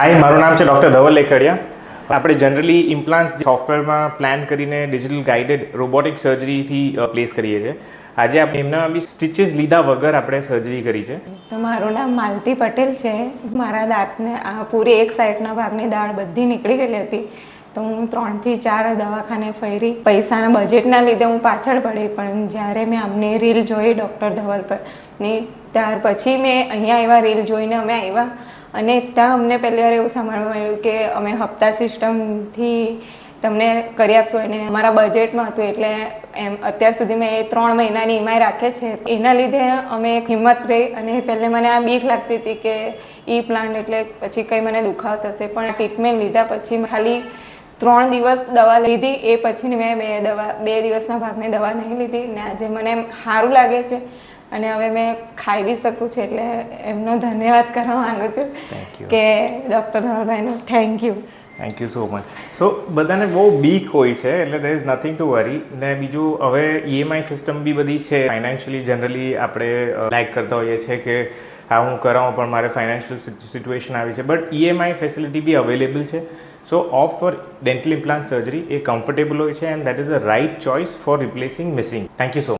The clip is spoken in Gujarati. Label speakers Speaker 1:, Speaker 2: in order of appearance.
Speaker 1: હાય, મારું નામ છે ડૉક્ટર ધવલ લેખડિયા। આપણે જનરલી ઇમ્પ્લાન્ટ્સ સોફ્ટવેરમાં પ્લાન કરીને ડિજિટલ ગાઇડેડ રોબોટિક સર્જરીથી પ્લેસ કરીએ છીએ। આજે આપણે એમના બી સ્ટિચીસ લીધા વગર આપણે સર્જરી કરી છે।
Speaker 2: તો મારું નામ માલતી પટેલ છે। મારા દાંતને પૂરી એક સાઈડના ભાગની દાળ બધી નીકળી ગયેલી હતી, તો હું 3 થી 4 દવાખાને ફરી। પૈસાના બજેટના લીધે હું પાછળ પડી, પણ જ્યારે મેં અમને રીલ જોઈ ડૉક્ટર ધવલ પરની, ત્યાર પછી મેં અહીંયા આવ્યા, રીલ જોઈને અમે આવ્યા અને ત્યાં અમને પહેલી વાર એવું સાંભળવા મળ્યું કે અમે હપ્તા સિસ્ટમથી તમને કરી આપશું, અને અમારા બજેટમાં હતું એટલે એમ અત્યાર સુધી મેં 3 મહિનાની ઈમાઈ રાખે છે। એના લીધે અમે એક હિંમત રહી, અને પહેલે મને આ બીક લાગતી હતી કે ઈ પ્લાન્ટ એટલે પછી કંઈ મને દુખાવો થશે, પણ ટ્રીટમેન્ટ લીધા પછી ખાલી 3 દિવસ દવા લીધી, એ પછી મેં 2 દિવસના ભાગની દવા નહીં લીધી ને આજે મને એમ સારું લાગે છે અને હવે મેં ખાઈ બી શકું છું, એટલે એમનો ધન્યવાદ કરવા માંગુ છું કે ડૉક્ટર ધવલભાઈનો thank you
Speaker 1: so much. So બધાને બહુ બીક હોય છે, એટલે there is nothing to worry. ને બીજું, હવે ઈએમઆઈ સિસ્ટમ બી બધી છે। ફાઇનાન્શિયલી જનરલી આપણે લાઇક કરતા હોઈએ છીએ કે હા હું કરાવું, પણ મારે ફાઇનાન્શિયલ સિચ્યુએશન આવી છે, બટ ઈએમઆઈ ફેસિલિટી બી અવેલેબલ છે। So opt for dental implant surgery એ કમ્ફર્ટેબલ હોય છે, and that is the right choice for replacing missing. Thank you so much.